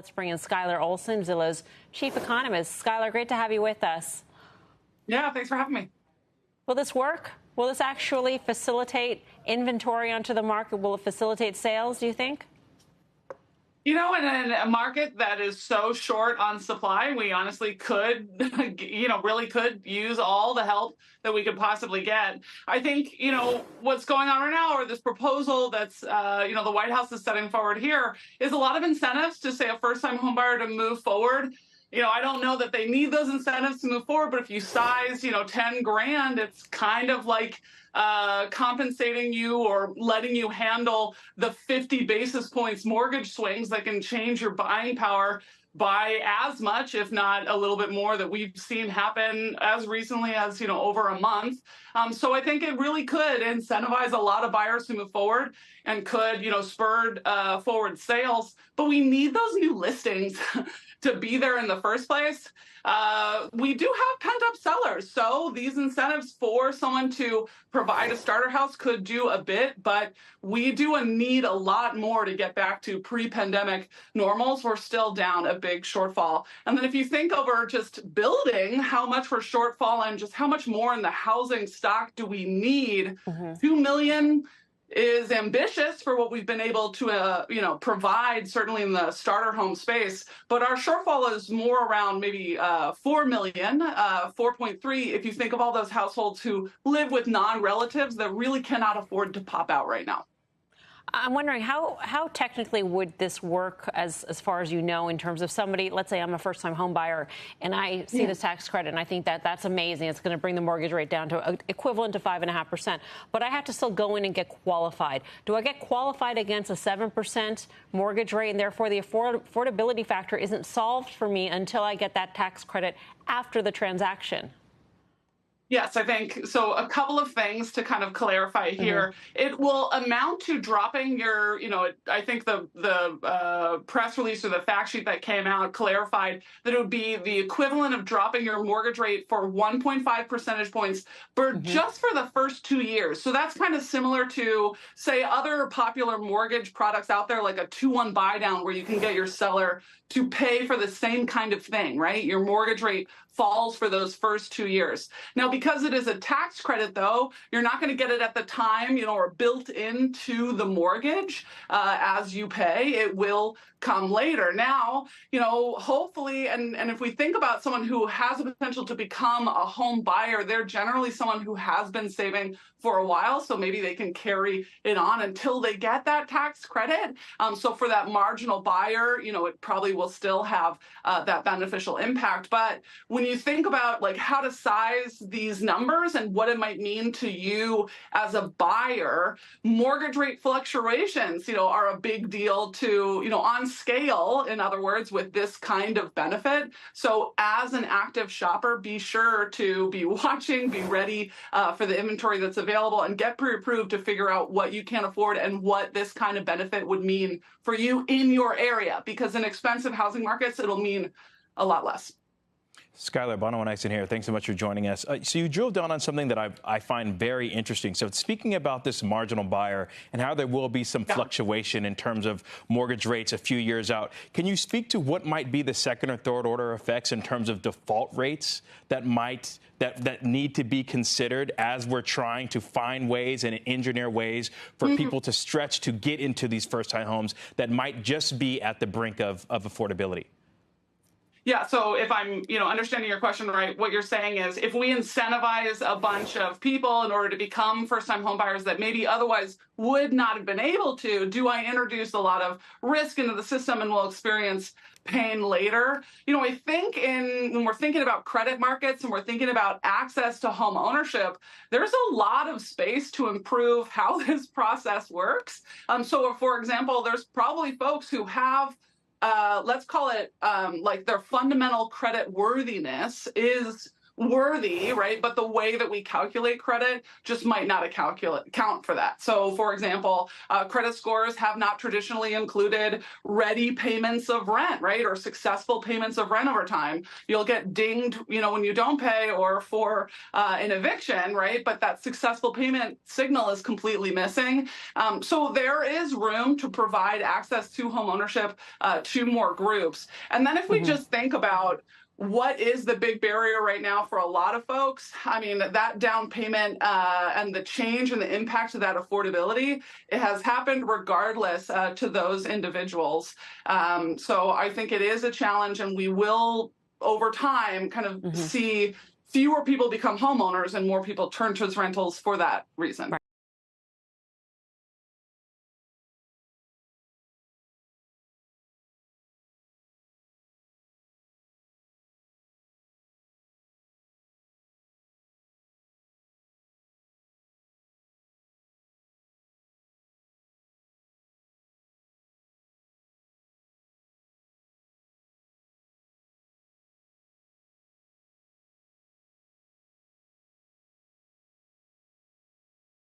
Let's bring in Skylar Olsen, Zillow's Chief Economist. Skylar, great to have you with us. Yeah, thanks for having me. Will this work? Will this actually facilitate inventory onto the market? Will it facilitate sales, do you think? You know, in a market that is so short on supply, we honestly could, really could use all the help that we could possibly get. I think, what's going on right now, or this proposal that's, the White House is setting forward here, is a lot of incentives to say a first-time homebuyer to move forward. I don't know that they need those incentives to move forward, but if you size, 10 grand, it's kind of like compensating you or letting you handle the 50 basis points mortgage swings that can change your buying power by as much, if not a little bit more, that we've seen happen as recently as, over a month. So I think it really could incentivize a lot of buyers to move forward and could, spur forward sales. But we need those new listings to be there in the first place. We do have pent-up sellers, so these incentives for someone to provide a starter house could do a bit, but we do need a lot more to get back to pre-pandemic normals. We're still down a big shortfall. And then if you think over just building, how much we're shortfall and just how much more in the housing stock do we need? 2 million is ambitious for what we've been able to, provide, certainly in the starter home space. But our shortfall is more around maybe 4 million, 4.3, if you think of all those households who live with non-relatives that really cannot afford to pop out right now. I'm wondering how technically would this work as far as you know, in terms of somebody, let's say I'm a first-time home buyer and I see this tax credit and I think that's amazing. It's going to bring the mortgage rate down to equivalent to 5.5%. But I have to still go in and get qualified. Do I get qualified against a 7% mortgage rate, and therefore the affordability factor isn't solved for me until I get that tax credit after the transaction? Yes, I think so. A couple of things to kind of clarify here. It will amount to dropping your, I think the press release or the fact sheet that came out clarified that it would be the equivalent of dropping your mortgage rate for 1.5 percentage points just for the first 2 years. So that's kind of similar to, say, other popular mortgage products out there, like a 2-1 buy down, where you can get your seller to pay for the same kind of thing, right? Your mortgage rate falls for those first 2 years. Now, because it is a tax credit, though, you're not going to get it at the time, or built into the mortgage as you pay. It will come later. Now, hopefully, and if we think about someone who has the potential to become a home buyer, they're generally someone who has been saving for a while, so maybe they can carry it on until they get that tax credit. So for that marginal buyer, it probably will still have that beneficial impact. But when you think about like how to size these numbers and what it might mean to you as a buyer, mortgage rate fluctuations, are a big deal to, on scale, in other words, with this kind of benefit. So as an active shopper, be sure to be watching, be ready for the inventory that's available, and get pre-approved to figure out what you can afford and what this kind of benefit would mean for you in your area, because in expensive housing markets, it'll mean a lot less. Skylar, Bono and Ison here. Thanks so much for joining us. So you drilled down on something that I find very interesting. So speaking about this marginal buyer and how there will be some fluctuation in terms of mortgage rates a few years out, can you speak to what might be the second or third order effects in terms of default rates that need to be considered as we're trying to find ways and engineer ways for people to stretch to get into these first-time homes that might just be at the brink of affordability? Yeah, so if I'm, understanding your question right, what you're saying is if we incentivize a bunch of people in order to become first-time home buyers that maybe otherwise would not have been able to, do I introduce a lot of risk into the system and will experience pain later? I think when we're thinking about credit markets and we're thinking about access to home ownership, there's a lot of space to improve how this process works. So, for example, there's probably folks who have let's call it like their fundamental credit worthiness is worthy, right? But the way that we calculate credit just might not account for that. So, for example, credit scores have not traditionally included ready payments of rent, right? Or successful payments of rent over time. You'll get dinged, when you don't pay or for an eviction, right? But that successful payment signal is completely missing. So there is room to provide access to homeownership to more groups. And then if we just think about what is the big barrier right now for a lot of folks? I mean, that down payment and the change and the impact of that affordability, it has happened regardless to those individuals. So I think it is a challenge, and we will, over time, kind of see fewer people become homeowners and more people turn towards rentals for that reason. Right.